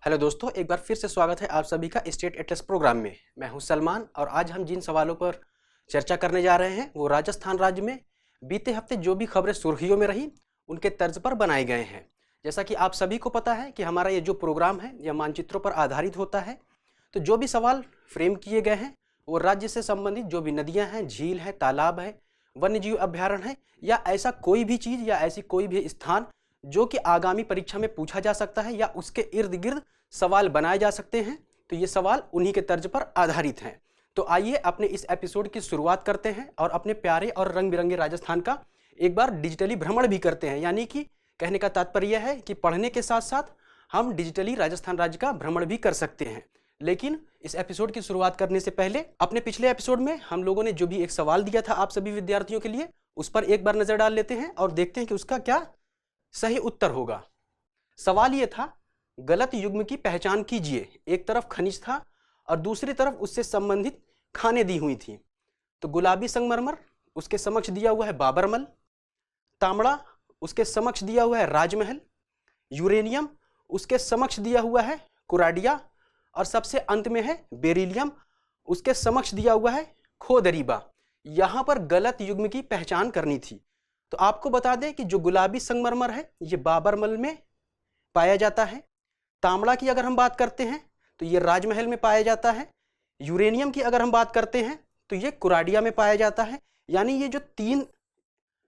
Hello दोस्तों, एक बार फिर से स्वागत है आप सभी का स्टेट एटलस प्रोग्राम में। मैं हूं सलमान और आज हम जिन सवालों पर चर्चा करने जा रहे हैं वो राजस्थान राज्य में बीते हफ्ते जो भी खबरें सुर्खियों में रही उनके तर्ज पर बनाए गए हैं। जैसा कि आप सभी को पता है कि हमारा ये जो प्रोग्राम है यह मानचित्रों पर आधारित होता है। तो जो भी सवाल फ्रेम किए गए हैं वो राज्य से संबंधित जो भी नदियाँ हैं, झील है, तालाब है, वन्य जीव अभ्यारण्य है या ऐसा कोई भी चीज़ या ऐसी कोई भी स्थान जो कि आगामी परीक्षा में पूछा जा सकता है या उसके इर्द गिर्द सवाल बनाए जा सकते हैं, तो ये सवाल उन्हीं के तर्ज पर आधारित हैं। तो आइए अपने इस एपिसोड की शुरुआत करते हैं और अपने प्यारे और रंग बिरंगे राजस्थान का एक बार डिजिटली भ्रमण भी करते हैं। यानी कि कहने का तात्पर्य यह है कि पढ़ने के साथ साथ हम डिजिटली राजस्थान राज्य का भ्रमण भी कर सकते हैं। लेकिन इस एपिसोड की शुरुआत करने से पहले अपने पिछले एपिसोड में हम लोगों ने जो भी एक सवाल दिया था आप सभी विद्यार्थियों के लिए, उस पर एक बार नजर डाल लेते हैं और देखते हैं कि उसका क्या सही उत्तर होगा। सवाल ये था, गलत युग्म की पहचान कीजिए। एक तरफ खनिज था और दूसरी तरफ उससे संबंधित खानें दी हुई थी। तो गुलाबी संगमरमर, उसके समक्ष दिया हुआ है बाबरमल। तांबड़ा, उसके समक्ष दिया हुआ है राजमहल। यूरेनियम, उसके समक्ष दिया हुआ है कुराडिया। और सबसे अंत में है बेरिलियम, उसके समक्ष दिया हुआ है खोदरीबा। यहां पर गलत युग्म की पहचान करनी थी। तो आपको बता दें कि जो गुलाबी संगमरमर है ये बाबरमल में पाया जाता है। तांबड़ा की अगर हम बात करते हैं तो ये राजमहल में पाया जाता है। यूरेनियम की अगर हम बात करते हैं तो ये कुराडिया में पाया जाता है। यानी ये जो तीन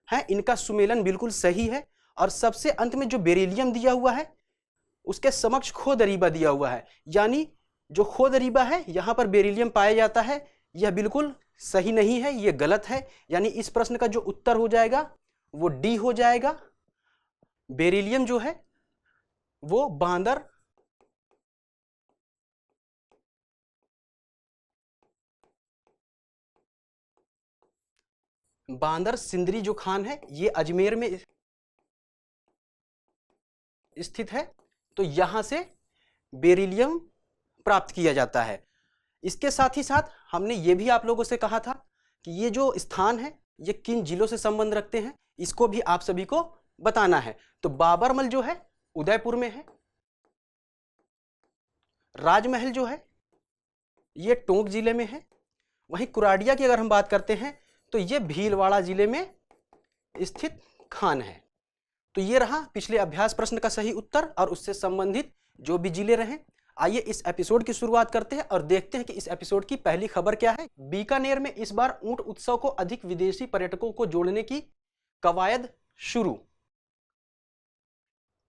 है इनका सुमेलन बिल्कुल सही है। और सबसे अंत में जो बेरिलियम दिया हुआ है उसके समक्ष खोदरीबा दिया हुआ है। यानी जो खोदरीबा है यहाँ पर बेरिलियम पाया जाता है, यह बिल्कुल सही नहीं है, यह गलत है। यानी इस प्रश्न का जो उत्तर हो जाएगा वो डी हो जाएगा। बेरिलियम जो है वो बांदर सिंदरी जो खान है ये अजमेर में स्थित है। तो यहां से बेरिलियम प्राप्त किया जाता है। इसके साथ ही साथ हमने ये भी आप लोगों से कहा था कि ये जो स्थान है ये किन जिलों से संबंध रखते हैं, इसको भी आप सभी को बताना है। तो बाबरमल जो है उदयपुर में है। राजमहल जो है ये टोंक जिले में है। वहीं कुराडिया की अगर हम बात करते हैं तो ये भीलवाड़ा जिले में स्थित खान है। तो ये रहा पिछले अभ्यास प्रश्न का सही उत्तर और उससे संबंधित जो भी जिले रहे। आइए इस एपिसोड की शुरुआत करते हैं और देखते हैं कि इस एपिसोड की पहली खबर क्या है। बीकानेर में इस बार ऊंट उत्सव को अधिक विदेशी पर्यटकों को जोड़ने की कवायद शुरू।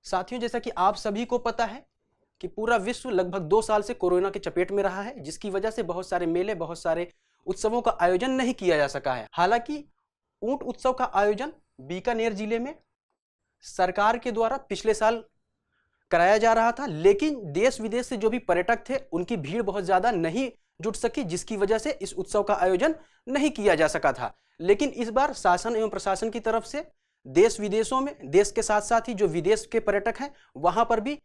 साथियों, जैसा कि आप सभी को पता है कि पूरा विश्व लगभग 2 साल से कोरोना की चपेट में रहा है, जिसकी वजह से बहुत सारे मेले, बहुत सारे उत्सवों का आयोजन नहीं किया जा सका है। हालांकि ऊंट उत्सव का आयोजन बीकानेर जिले में सरकार के द्वारा पिछले साल कराया जा रहा था, लेकिन देश विदेश से जो भी पर्यटक थे उनकी भीड़ बहुत ज्यादा नहीं जुट सकी, जिसकी वजह से इस उत्सव का आयोजन नहीं किया जा सका था। लेकिन इस बार शासन एवं प्रशासन की तरफ से देश विदेशों में, देश के साथ साथ ही जो विदेश के पर्यटक हैं वहां पर भी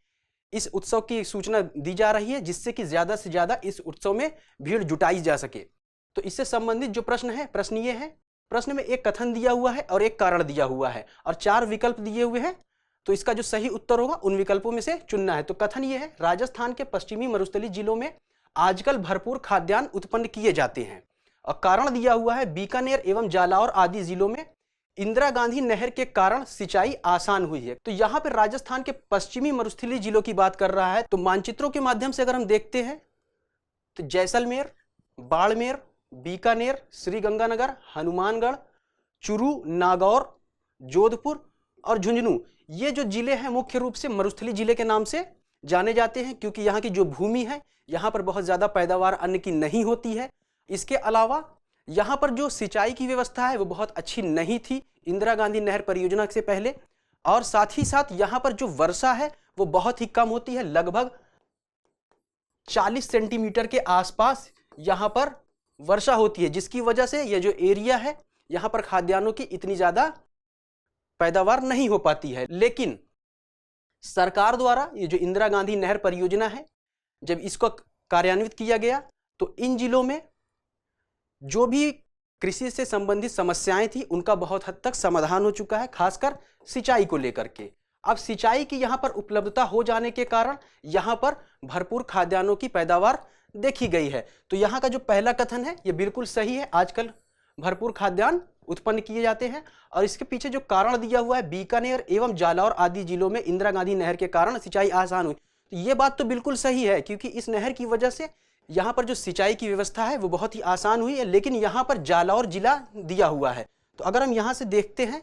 इस उत्सव की सूचना दी जा रही है, जिससे कि ज्यादा से ज्यादा इस उत्सव में भीड़ जुटाई जा सके। तो इससे संबंधित जो प्रश्न है, प्रश्न ये है, प्रश्न में एक कथन दिया हुआ है और एक कारण दिया हुआ है और 4 विकल्प दिए हुए हैं। तो इसका जो सही उत्तर होगा उन विकल्पों में से चुनना है। तो कथन ये है, राजस्थान के पश्चिमी मरुस्थलीय जिलों में आजकल भरपूर खाद्यान्न उत्पन्न किए जाते हैं। और कारण दिया हुआ है, बीकानेर एवं जालौर आदि जिलों में इंदिरा गांधी नहर के कारण सिंचाई आसान हुई है। तो यहाँ पर राजस्थान के पश्चिमी मरुस्थलीय जिलों की बात कर रहा है। तो मानचित्रों के माध्यम से अगर हम देखते हैं तो जैसलमेर, बाड़मेर, बीकानेर, श्रीगंगानगर, हनुमानगढ़, चूरू, नागौर, जोधपुर और झुंझुनू, ये जो जिले हैं मुख्य रूप से मरुस्थलीय जिले के नाम से जाने जाते हैं, क्योंकि यहाँ की जो भूमि है यहाँ पर बहुत ज़्यादा पैदावार अन्न की नहीं होती है। इसके अलावा यहाँ पर जो सिंचाई की व्यवस्था है वो बहुत अच्छी नहीं थी इंदिरा गांधी नहर परियोजना से पहले। और साथ ही साथ यहाँ पर जो वर्षा है वो बहुत ही कम होती है, लगभग 40 सेंटीमीटर के आसपास यहाँ पर वर्षा होती है, जिसकी वजह से यह जो एरिया है यहाँ पर खाद्यान्नों की इतनी ज़्यादा पैदावार नहीं हो पाती है। लेकिन सरकार द्वारा ये जो इंदिरा गांधी नहर परियोजना है, जब इसको कार्यान्वित किया गया तो इन जिलों में जो भी कृषि से संबंधित समस्याएं थी उनका बहुत हद तक समाधान हो चुका है, खासकर सिंचाई को लेकर के। अब सिंचाई की यहाँ पर उपलब्धता हो जाने के कारण यहाँ पर भरपूर खाद्यान्नों की पैदावार देखी गई है। तो यहाँ का जो पहला कथन है ये बिल्कुल सही है, आजकल भरपूर खाद्यान्न उत्पन्न किए जाते हैं। और इसके पीछे जो कारण दिया हुआ है, बीकानेर एवं जालौर आदि जिलों में इंदिरा गांधी नहर के कारण सिंचाई आसान हुई, तो ये बात तो बिल्कुल सही है, क्योंकि इस नहर की वजह से यहाँ पर जो सिंचाई की व्यवस्था है वो बहुत ही आसान हुई है। लेकिन यहाँ पर जालौर जिला दिया हुआ है, तो अगर हम यहाँ से देखते हैं,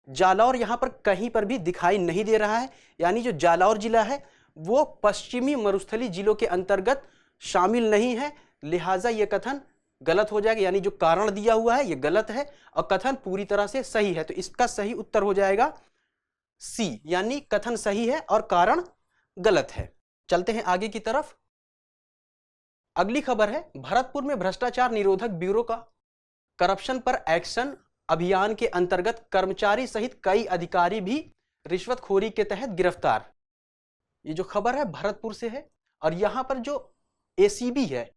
जालौर यहाँ पर कहीं पर भी दिखाई नहीं दे रहा है, यानी जो जालौर जिला है वो पश्चिमी मरुस्थली जिलों के अंतर्गत शामिल नहीं है, लिहाजा ये कथन गलत हो जाएगा। यानी जो कारण दिया हुआ है ये गलत है और कथन पूरी तरह से सही है। तो इसका सही उत्तर हो जाएगा सी, यानी कथन सही है और कारण गलत है। चलते हैं आगे की तरफ। अगली खबर है, भरतपुर में भ्रष्टाचार निरोधक ब्यूरो का करप्शन पर एक्शन अभियान के अंतर्गत कर्मचारी सहित कई अधिकारी भी रिश्वतखोरी के तहत गिरफ्तार। ये जो खबर है भरतपुर से है और यहां पर जो एसीबी है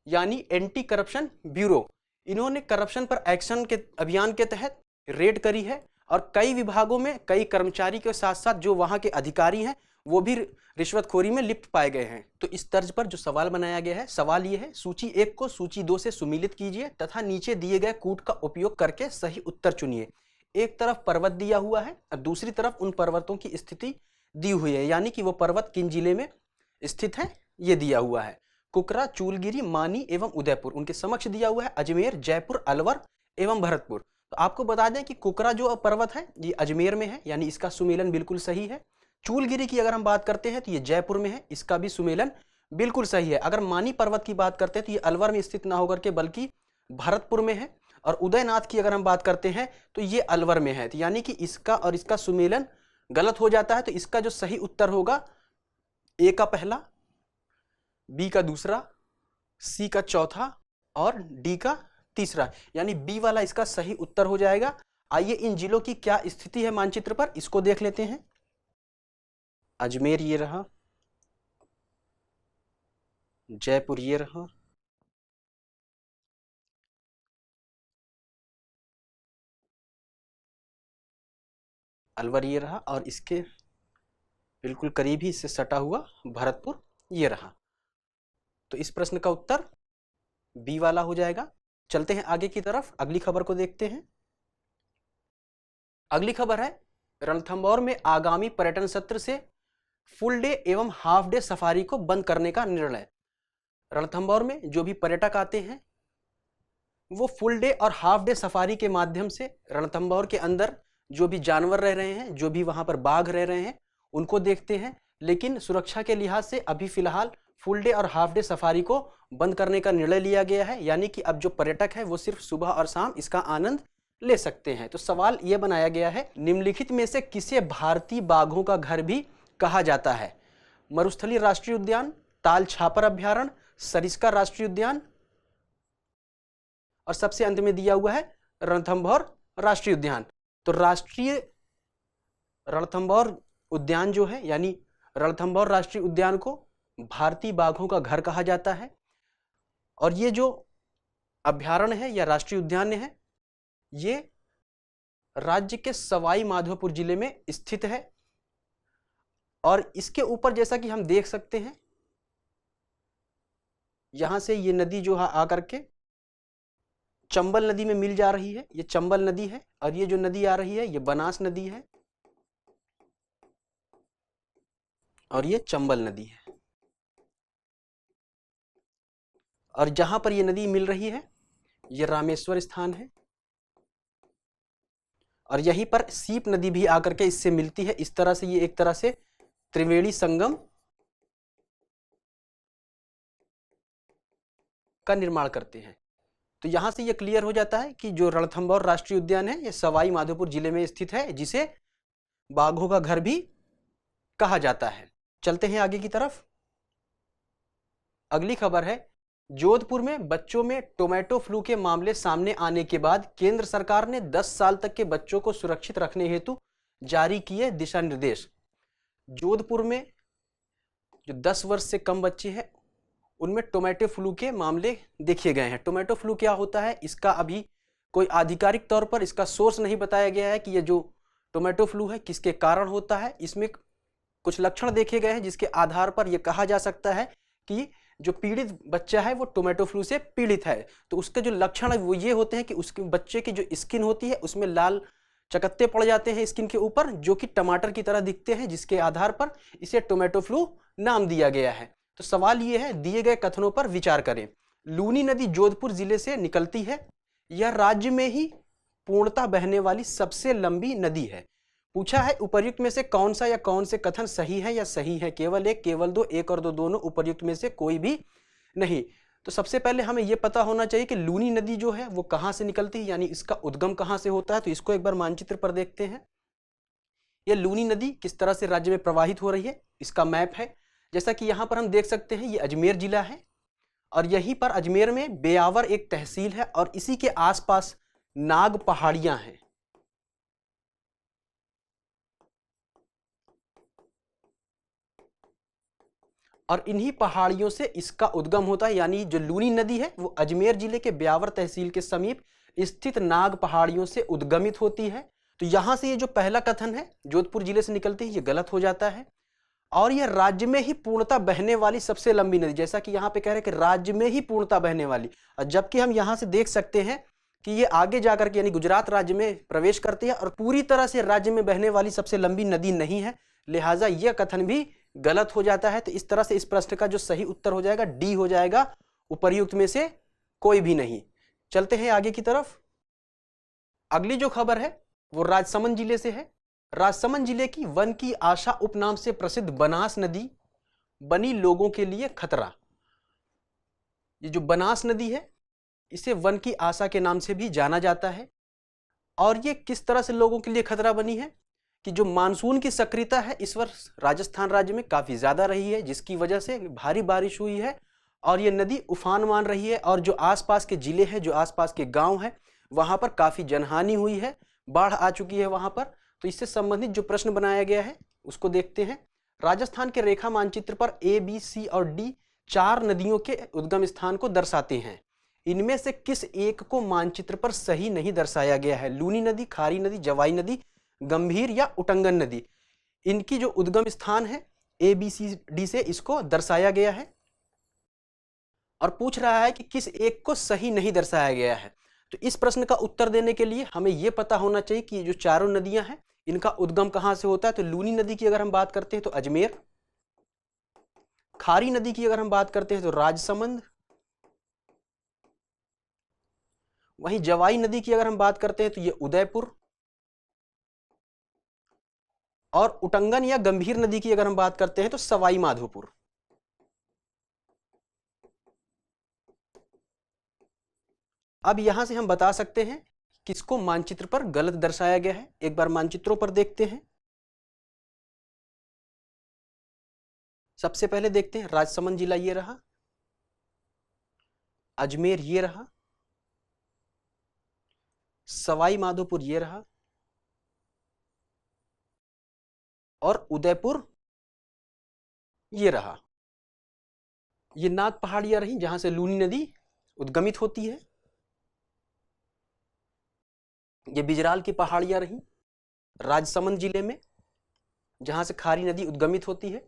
यानी एंटी करप्शन ब्यूरो, इन्होंने करप्शन पर एक्शन के अभियान के तहत रेड करी है और कई विभागों में कई कर्मचारी के साथ साथ जो वहां के अधिकारी हैं वो भी रिश्वतखोरी में लिप्त पाए गए हैं। तो इस तर्ज पर जो सवाल बनाया गया है, सवाल ये है, सूची 1 को सूची 2 से सुमिलित कीजिए तथा नीचे दिए गए कूट का उपयोग करके सही उत्तर चुनिए। एक तरफ पर्वत दिया हुआ है और दूसरी तरफ उन पर्वतों की स्थिति दी हुई है, यानी कि वो पर्वत किन जिले में स्थित है ये दिया हुआ है। कुकरा, चूलगिरी, मानी एवं उदयपुर, उनके समक्ष दिया हुआ है अजमेर, जयपुर, अलवर एवं भरतपुर। तो आपको बता दें कि कुकरा जो पर्वत है ये अजमेर में है, यानी इसका सुमेलन बिल्कुल सही है। चूलगिरी की अगर हम बात करते हैं तो ये जयपुर में है, इसका भी सुमेलन बिल्कुल सही है। अगर मानी पर्वत की बात करते हैं तो ये अलवर में स्थित ना होकर के बल्कि भरतपुर में है। और उदयनाथ की अगर हम बात करते हैं तो ये अलवर में है, तो यानी कि इसका और इसका सुमेलन गलत हो जाता है। तो इसका जो सही उत्तर होगा ए का पहला, बी का दूसरा, सी का चौथा और डी का तीसरा, यानी बी वाला इसका सही उत्तर हो जाएगा। आइए इन जिलों की क्या स्थिति है मानचित्र पर, इसको देख लेते हैं। अजमेर ये रहा, जयपुर ये रहा, अलवर ये रहा और इसके बिल्कुल करीब ही इससे सटा हुआ भरतपुर ये रहा। तो इस प्रश्न का उत्तर बी वाला हो जाएगा। चलते हैं आगे की तरफ, अगली खबर को देखते हैं। अगली खबर है, रणथंभौर में आगामी पर्यटन सत्र से फुल डे एवं हाफ डे सफारी को बंद करने का निर्णय। रणथंभौर में जो भी पर्यटक आते हैं वो फुल डे और हाफ डे सफारी के माध्यम से रणथंभौर के अंदर जो भी जानवर रह रहे हैं, जो भी वहां पर बाघ रह रहे हैं उनको देखते हैं। लेकिन सुरक्षा के लिहाज से अभी फिलहाल फुल डे और हाफ डे सफारी को बंद करने का निर्णय लिया गया है, यानी कि अब जो पर्यटक है वो सिर्फ सुबह और शाम इसका आनंद ले सकते हैं। तो सवाल ये बनाया गया है, निम्नलिखित में से किसे भारतीय बाघों का घर भी कहा जाता है? मरुस्थली राष्ट्रीय उद्यान, ताल छापर अभ्यारण्य, सरिस्का राष्ट्रीय उद्यान और सबसे अंत में दिया हुआ है रणथंभौर राष्ट्रीय उद्यान। तो राष्ट्रीय रणथंभौर उद्यान जो है यानी रणथंभौर राष्ट्रीय उद्यान को भारतीय बाघों का घर कहा जाता है। और ये जो अभ्यारण्य है या राष्ट्रीय उद्यान है ये राज्य के सवाई माधोपुर जिले में स्थित है। और इसके ऊपर जैसा कि हम देख सकते हैं यहां से ये नदी जो है आकर के चंबल नदी में मिल जा रही है, ये चंबल नदी है। और ये जो नदी आ रही है ये बनास नदी है और ये चंबल नदी है। और जहां पर ये नदी मिल रही है ये रामेश्वर स्थान है और यहीं पर सीप नदी भी आकर के इससे मिलती है। इस तरह से ये एक तरह से त्रिवेणी संगम का निर्माण करते हैं। तो यहां से ये क्लियर हो जाता है कि जो रणथंभौर राष्ट्रीय उद्यान है ये सवाई माधोपुर जिले में स्थित है, जिसे बाघों का घर भी कहा जाता है। चलते हैं आगे की तरफ। अगली खबर है, जोधपुर में बच्चों में टोमेटो फ्लू के मामले सामने आने के बाद केंद्र सरकार ने 10 साल तक के बच्चों को सुरक्षित रखने हेतु जारी किए दिशा निर्देश। जोधपुर में जो 10 वर्ष से कम बच्चे हैं उनमें टोमेटो फ्लू के मामले देखे गए हैं। टोमेटो फ्लू क्या होता है इसका अभी कोई आधिकारिक तौर पर इसका सोर्स नहीं बताया गया है कि ये जो टोमेटो फ्लू है, किसके कारण होता है, इसमें कुछ लक्षण देखे गए हैं जिसके आधार पर यह कहा जा सकता है कि जो पीड़ित बच्चा है वो टोमेटो फ्लू से पीड़ित है। तो उसके जो लक्षण है वो ये होते हैं कि उसके बच्चे की जो स्किन होती है उसमें लाल चकत्ते पड़ जाते हैं स्किन के ऊपर, जो कि टमाटर की तरह दिखते हैं, जिसके आधार पर इसे टोमेटो फ्लू नाम दिया गया है। तो सवाल ये है, दिए गए कथनों पर विचार करें। लूनी नदी जोधपुर जिले से निकलती है। यह राज्य में ही पूर्णतः बहने वाली सबसे लंबी नदी है। पूछा है उपर्युक्त में से कौन सा या कौन से कथन सही है या सही है, केवल एक, केवल दो, एक और दो दोनों, उपर्युक्त में से कोई भी नहीं। तो सबसे पहले हमें यह पता होना चाहिए कि लूनी नदी जो है वो कहां से निकलती है, यानी इसका उद्गम कहां से होता है। तो इसको एक बार मानचित्र पर देखते हैं। यह लूनी नदी किस तरह से राज्य में प्रवाहित हो रही है, इसका मैप है। जैसा कि यहां पर हम देख सकते हैं, ये अजमेर जिला है और यहीं पर अजमेर में बेयावर एक तहसील है और इसी के आसपास नाग पहाड़ियां हैं। और इन्हीं पहाड़ियों से इसका उद्गम होता है, यानी जो लूनी नदी है वो अजमेर जिले के ब्यावर तहसील के समीप स्थित नाग पहाड़ियों से उद्गमित होती है। तो यहां से ये जो पहला कथन है जोधपुर जिले से निकलती है, ये गलत हो जाता है। और यह राज्य में ही पूर्णतः बहने वाली सबसे लंबी नदी, जैसा कि यहाँ पे कह रहे हैं कि राज्य में ही पूर्णतः बहने वाली, और जबकि हम यहाँ से देख सकते हैं कि ये आगे जाकर के यानी गुजरात राज्य में प्रवेश करती है और पूरी तरह से राज्य में बहने वाली सबसे लंबी नदी नहीं है, लिहाजा यह कथन भी गलत हो जाता है। तो इस तरह से इस प्रश्न का जो सही उत्तर हो जाएगा डी हो जाएगा, उपर्युक्त में से कोई भी नहीं। चलते हैं आगे की तरफ। अगली जो खबर है वो राजसमंद जिले से है। राजसमंद जिले की वन की आशा उपनाम से प्रसिद्ध बनास नदी बनी लोगों के लिए खतरा। ये जो बनास नदी है इसे वन की आशा के नाम से भी जाना जाता है। और ये किस तरह से लोगों के लिए खतरा बनी है कि जो मानसून की सक्रियता है इस वर्ष राजस्थान राज्य में काफी ज्यादा रही है, जिसकी वजह से भारी बारिश हुई है और ये नदी उफान मान रही है। और जो आसपास के जिले हैं, जो आसपास के गांव हैं, वहां पर काफी जनहानि हुई है, बाढ़ आ चुकी है वहां पर। तो इससे संबंधित जो प्रश्न बनाया गया है उसको देखते हैं। राजस्थान के रेखा मानचित्र पर ए, बी, सी और डी 4 नदियों के उद्गम स्थान को दर्शाते हैं। इनमें से किस एक को मानचित्र पर सही नहीं दर्शाया गया है? लूनी नदी, खारी नदी, जवाई नदी, गंभीर या उटंगन नदी। इनकी जो उद्गम स्थान है ए, बी, सी, डी से इसको दर्शाया गया है और पूछ रहा है कि किस एक को सही नहीं दर्शाया गया है। तो इस प्रश्न का उत्तर देने के लिए हमें यह पता होना चाहिए कि ये जो चारों नदियां हैं इनका उद्गम कहां से होता है। तो लूनी नदी की अगर हम बात करते हैं तो अजमेर, खारी नदी की अगर हम बात करते हैं तो राजसमंद, वहीं जवाई नदी की अगर हम बात करते हैं तो ये उदयपुर, और उटंगन या गंभीर नदी की अगर हम बात करते हैं तो सवाई माधोपुर। अब यहां से हम बता सकते हैं किसको मानचित्र पर गलत दर्शाया गया है। एक बार मानचित्रों पर देखते हैं। सबसे पहले देखते हैं राजसमंद जिला ये रहा, अजमेर ये रहा, सवाई माधोपुर ये रहा और उदयपुर ये रहा। ये नाग पहाड़ियां रही जहां से लूनी नदी उद्गमित होती है। ये बिजराल की पहाड़ियां रही राजसमंद जिले में जहां से खारी नदी उद्गमित होती है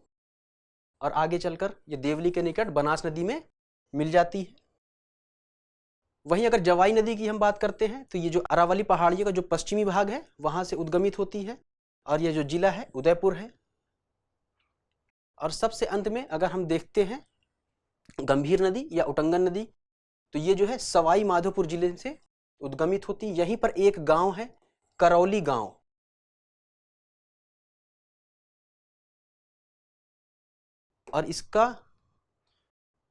और आगे चलकर ये देवली के निकट बनास नदी में मिल जाती है। वहीं अगर जवाई नदी की हम बात करते हैं तो ये जो अरावली पहाड़ियों का जो पश्चिमी भाग है वहां से उद्गमित होती है और ये जो जिला है उदयपुर है। और सबसे अंत में अगर हम देखते हैं गंभीर नदी या उटंगन नदी, तो ये जो है सवाई माधोपुर जिले से उद्गमित होती। यहीं पर एक गांव है करौली गांव, और इसका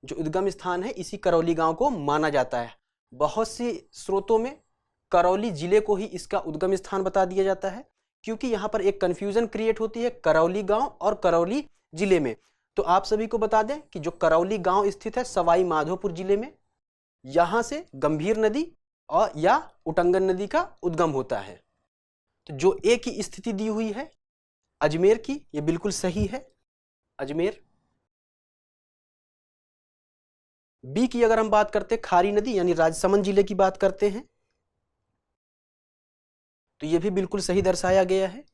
जो उद्गम स्थान है इसी करौली गांव को माना जाता है। बहुत सी स्रोतों में करौली जिले को ही इसका उद्गम स्थान बता दिया जाता है, क्योंकि यहाँ पर एक कंफ्यूजन क्रिएट होती है करौली गांव और करौली जिले में। तो आप सभी को बता दें कि जो करौली गांव स्थित है सवाई माधोपुर जिले में, यहाँ से गंभीर नदी और या उटंगन नदी का उद्गम होता है। तो जो ए की स्थिति दी हुई है अजमेर की, ये बिल्कुल सही है, अजमेर। बी की अगर हम बात करते हैं खारी नदी यानी राजसमंद जिले की बात करते हैं तो ये भी बिल्कुल सही दर्शाया गया है।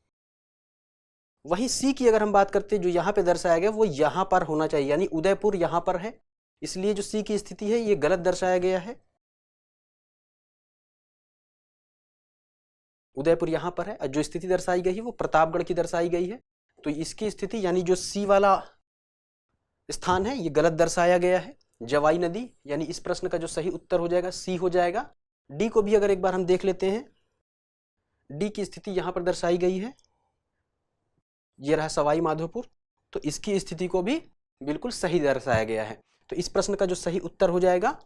वहीं सी की अगर हम बात करते हैं, जो यहाँ पे दर्शाया गया वो यहाँ पर होना चाहिए, यानी उदयपुर यहाँ पर है, इसलिए जो सी की स्थिति है ये गलत दर्शाया गया है। उदयपुर यहाँ पर है और जो स्थिति दर्शाई गई है वो प्रतापगढ़ की दर्शाई गई है। तो इसकी स्थिति यानी जो सी वाला स्थान है ये गलत दर्शाया गया है। जवाई नदी, यानी इस प्रश्न का जो सही उत्तर हो जाएगा सी हो जाएगा। डी को भी अगर एक बार हम देख लेते हैं, डी की स्थिति यहाँ पर दर्शाई गई है, ये रहा सवाई माधोपुर, तो इसकी स्थिति को भी बिल्कुल सही दर्शाया गया है। तो इस प्रश्न का जो सही उत्तर हो जाएगा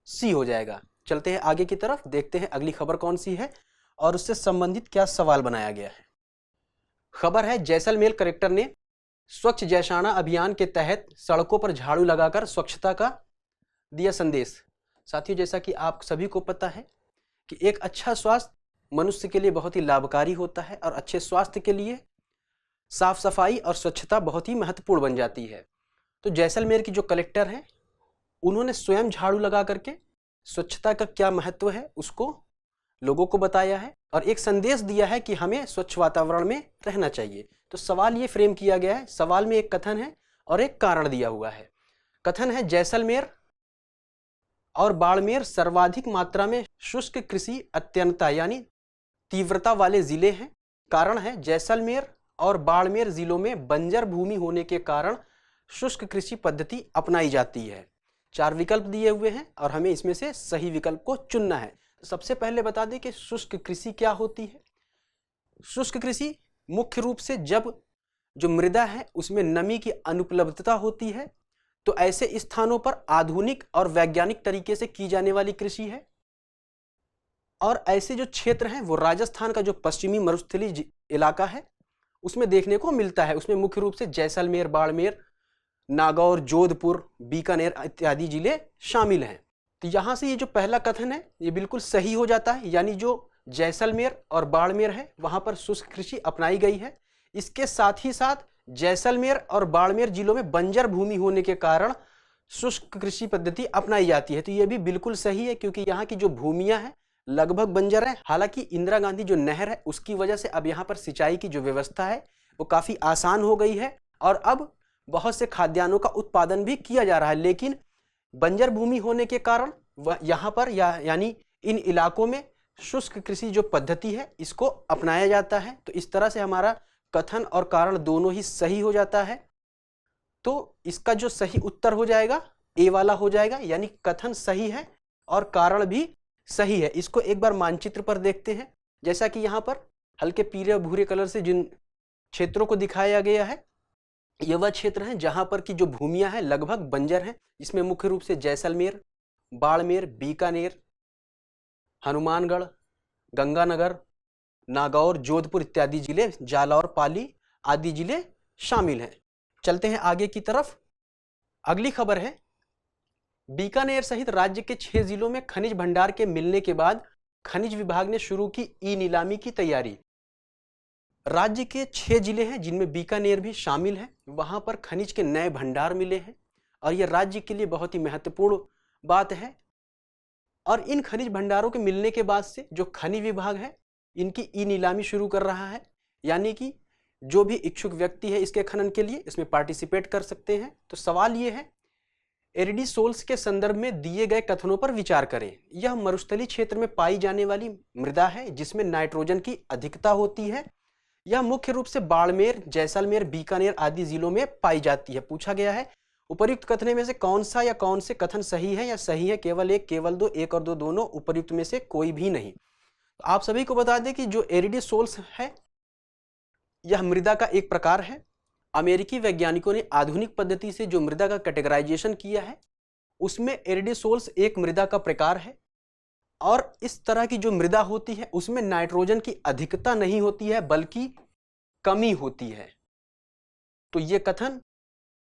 सी हो जाएगा। चलते हैं आगे की तरफ, देखते हैं अगली खबर कौन सी है और उससे संबंधित क्या सवाल बनाया गया है। खबर है जैसलमेर कलेक्टर ने स्वच्छ जैसाना अभियान के तहत सड़कों पर झाड़ू लगाकर स्वच्छता का दिया संदेश। साथियों, जैसा कि आप सभी को पता है कि एक अच्छा स्वास्थ्य मनुष्य के लिए बहुत ही लाभकारी होता है और अच्छे स्वास्थ्य के लिए साफ सफाई और स्वच्छता बहुत ही महत्वपूर्ण बन जाती है। तो जैसलमेर की जो कलेक्टर हैं उन्होंने स्वयं झाड़ू लगा करके स्वच्छता का क्या महत्व है उसको लोगों को बताया है और एक संदेश दिया है कि हमें स्वच्छ वातावरण में रहना चाहिए। तो सवाल ये फ्रेम किया गया है, सवाल में एक कथन है और एक कारण दिया हुआ है। कथन है जैसलमेर और बाड़मेर सर्वाधिक मात्रा में शुष्क कृषि अत्यंता यानी तीव्रता वाले जिले हैं। कारण है जैसलमेर और बाड़मेर जिलों में बंजर भूमि होने के कारण शुष्क कृषि पद्धति अपनाई जाती है। 4 विकल्प दिए हुए हैं और हमें इसमें से सही विकल्प को चुनना है। तो सबसे पहले बता दें कि शुष्क कृषि क्या होती है। शुष्क कृषि मुख्य रूप से जब जो मृदा है उसमें नमी की अनुपलब्धता होती है, तो ऐसे स्थानों पर आधुनिक और वैज्ञानिक तरीके से की जाने वाली कृषि है। और ऐसे जो क्षेत्र हैं वो राजस्थान का जो पश्चिमी मरुस्थलीय इलाका है उसमें देखने को मिलता है। उसमें मुख्य रूप से जैसलमेर, बाड़मेर, नागौर, जोधपुर, बीकानेर इत्यादि जिले शामिल हैं। तो यहाँ से ये जो पहला कथन है ये बिल्कुल सही हो जाता है, यानी जो जैसलमेर और बाड़मेर है वहाँ पर शुष्क कृषि अपनाई गई है। इसके साथ ही साथ जैसलमेर और बाड़मेर जिलों में बंजर भूमि होने के कारण शुष्क कृषि पद्धति अपनाई जाती है। तो ये भी बिल्कुल सही है क्योंकि यहाँ की जो भूमियाँ हैं लगभग बंजर है। हालांकि इंदिरा गांधी जो नहर है उसकी वजह से अब यहाँ पर सिंचाई की जो व्यवस्था है वो काफ़ी आसान हो गई है और अब बहुत से खाद्यान्नों का उत्पादन भी किया जा रहा है। लेकिन बंजर भूमि होने के कारण यहाँ पर यानी इन इलाकों में शुष्क कृषि जो पद्धति है इसको अपनाया जाता है। तो इस तरह से हमारा कथन और कारण दोनों ही सही हो जाता है। तो इसका जो सही उत्तर हो जाएगा ए वाला हो जाएगा, यानी कथन सही है और कारण भी सही है। इसको एक बार मानचित्र पर देखते हैं। जैसा कि यहाँ पर हल्के पीले और भूरे कलर से जिन क्षेत्रों को दिखाया गया है ये वह क्षेत्र हैं जहाँ पर की जो भूमियाँ हैं लगभग बंजर हैं। इसमें मुख्य रूप से जैसलमेर, बाड़मेर, बीकानेर, हनुमानगढ़, गंगानगर, नागौर, जोधपुर इत्यादि जिले, जालौर, पाली आदि जिले शामिल हैं। चलते हैं आगे की तरफ। अगली खबर है बीकानेर सहित राज्य के 6 जिलों में खनिज भंडार के मिलने के बाद खनिज विभाग ने शुरू की ई नीलामी की तैयारी। राज्य के 6 जिले हैं जिनमें बीकानेर भी शामिल है, वहां पर खनिज के नए भंडार मिले हैं और यह राज्य के लिए बहुत ही महत्वपूर्ण बात है। और इन खनिज भंडारों के मिलने के बाद से जो खनिज विभाग है इनकी ई नीलामी शुरू कर रहा है, यानी कि जो भी इच्छुक व्यक्ति है इसके खनन के लिए इसमें पार्टिसिपेट कर सकते हैं। तो सवाल ये है एरिडीसोल्स के संदर्भ में दिए गए कथनों पर विचार करें। यह मरुस्थलीय क्षेत्र में पाई जाने वाली मृदा है जिसमें नाइट्रोजन की अधिकता होती है। यह मुख्य रूप से बाड़मेर, जैसलमेर, बीकानेर आदि जिलों में पाई जाती है। पूछा गया है उपर्युक्त कथनों में से कौन सा या कौन से कथन सही है या सही है, केवल एक, केवल दो, एक और दो दोनों, उपर्युक्त में से कोई भी नहीं। तो आप सभी को बता दें कि जो एरिडीसोल्स है यह मृदा का एक प्रकार है। अमेरिकी वैज्ञानिकों ने आधुनिक पद्धति से जो मृदा का कैटेगराइजेशन किया है उसमें एरिडीसोल्स एक मृदा का प्रकार है और इस तरह की जो मृदा होती है उसमें नाइट्रोजन की अधिकता नहीं होती है बल्कि कमी होती है। तो यह कथन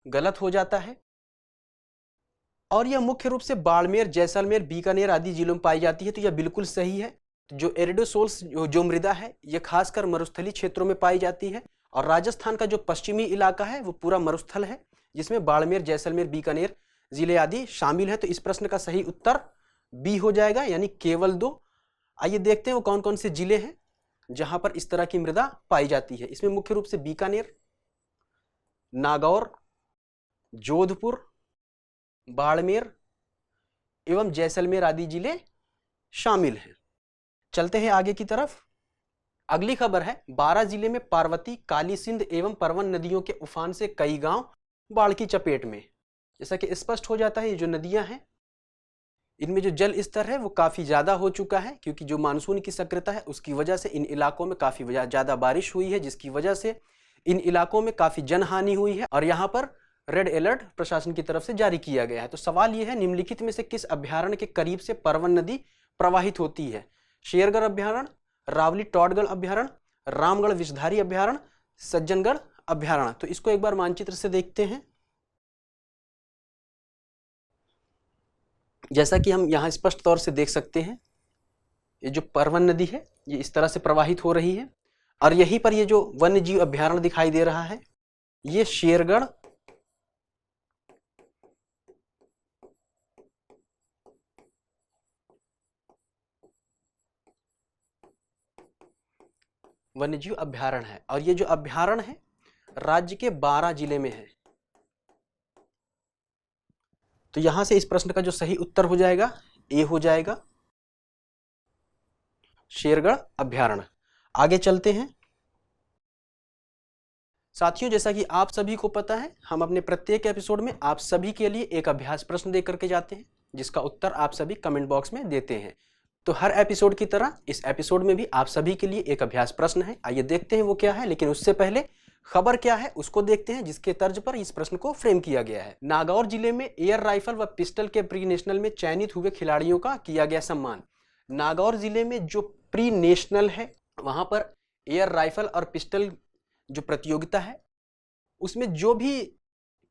गलत हो जाता है और यह मुख्य रूप से बाड़मेर, जैसलमेर, बीकानेर आदि जिलों में पाई जाती है। तो यह बिल्कुल सही है। जो एरिडोसोल्स जो मृदा है यह खासकर मरुस्थलीय क्षेत्रों में पाई जाती है और राजस्थान का जो पश्चिमी इलाका है वो पूरा मरुस्थल है जिसमें बाड़मेर, जैसलमेर, बीकानेर जिले आदि शामिल है। तो इस प्रश्न का सही उत्तर बी हो जाएगा, यानी केवल दो। आइए देखते हैं वो कौन कौन से जिले हैं। जहां पर इस तरह की मृदा पाई जाती है। इसमें मुख्य रूप से बीकानेर, नागौर, जोधपुर, बाड़मेर एवं जैसलमेर आदि जिले शामिल हैं। चलते हैं आगे की तरफ। अगली खबर है, 12 जिले में पार्वती, काली सिंध एवं परवन नदियों के उफान से कई गांव बाढ़ की चपेट में। जैसा कि स्पष्ट हो जाता है, ये जो नदियां हैं इनमें जो जल स्तर है वो काफी ज्यादा हो चुका है, क्योंकि जो मानसून की सक्रियता है उसकी वजह से इन इलाकों में काफी ज्यादा बारिश हुई है, जिसकी वजह से इन इलाकों में काफी जनहानि हुई है और यहाँ पर रेड अलर्ट प्रशासन की तरफ से जारी किया गया है। तो सवाल यह है, निम्नलिखित में से किस अभ्यारण्य के करीब से परवन नदी प्रवाहित होती है? शेरगढ़ अभ्यारण्य, रावली टॉडगढ़ अभ्यारण्य, रामगढ़ विषधारी अभ्यारण्य, सज्जनगढ़ अभ्यारण्य। तो इसको एक बार मानचित्र से देखते हैं। जैसा कि हम यहाँ स्पष्ट तौर से देख सकते हैं, ये जो परवन नदी है ये इस तरह से प्रवाहित हो रही है और यहीं पर ये जो वन्य जीव अभ्यारण्य दिखाई दे रहा है ये शेरगढ़ वन्यजीव अभ्यारण्य है और ये जो अभ्यारण्य है राज्य के 12 जिले में है। तो यहां से इस प्रश्न का जो सही उत्तर हो जाएगा ए हो जाएगा, शेरगढ़ अभ्यारण्य। आगे चलते हैं साथियों, जैसा कि आप सभी को पता है हम अपने प्रत्येक एपिसोड में आप सभी के लिए एक अभ्यास प्रश्न दे करके जाते हैं जिसका उत्तर आप सभी कमेंट बॉक्स में देते हैं। तो हर एपिसोड की तरह इस एपिसोड में भी आप सभी के लिए एक अभ्यास प्रश्न है। आइए देखते हैं वो क्या है, लेकिन उससे पहले खबर क्या है उसको देखते हैं जिसके तर्ज पर इस प्रश्न को फ्रेम किया गया है। नागौर जिले में एयर राइफल व पिस्टल के प्री नेशनल में चयनित हुए खिलाड़ियों का किया गया सम्मान। नागौर जिले में जो प्री नेशनल है वहां पर एयर राइफल और पिस्टल जो प्रतियोगिता है उसमें जो भी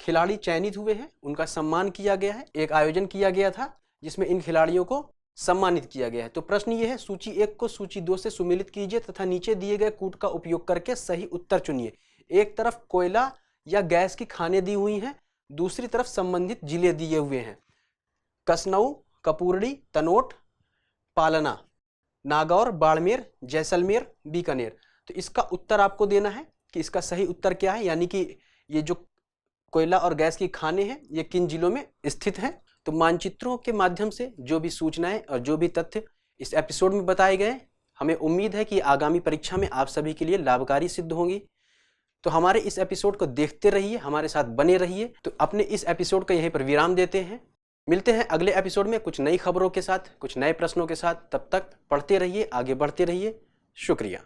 खिलाड़ी चयनित हुए हैं उनका सम्मान किया गया है। एक आयोजन किया गया था जिसमें इन खिलाड़ियों को सम्मानित किया गया है। तो प्रश्न ये है, सूची 1 को सूची 2 से सुमेलित कीजिए तथा नीचे दिए गए कूट का उपयोग करके सही उत्तर चुनिए। एक तरफ कोयला या गैस की खानें दी हुई हैं, दूसरी तरफ संबंधित जिले दिए हुए हैं, कसनऊ, कपूरड़ी, तनोट, पालना, नागौर, बाड़मेर, जैसलमेर, बीकानेर। तो इसका उत्तर आपको देना है कि इसका सही उत्तर क्या है, यानी कि ये जो कोयला और गैस की खानें हैं ये किन जिलों में स्थित हैं। तो मानचित्रों के माध्यम से जो भी सूचनाएं और जो भी तथ्य इस एपिसोड में बताए गए, हमें उम्मीद है कि आगामी परीक्षा में आप सभी के लिए लाभकारी सिद्ध होंगी। तो हमारे इस एपिसोड को देखते रहिए, हमारे साथ बने रहिए। तो अपने इस एपिसोड को यहीं पर विराम देते हैं। मिलते हैं अगले एपिसोड में कुछ नई खबरों के साथ, कुछ नए प्रश्नों के साथ। तब तक पढ़ते रहिए, आगे बढ़ते रहिए। शुक्रिया।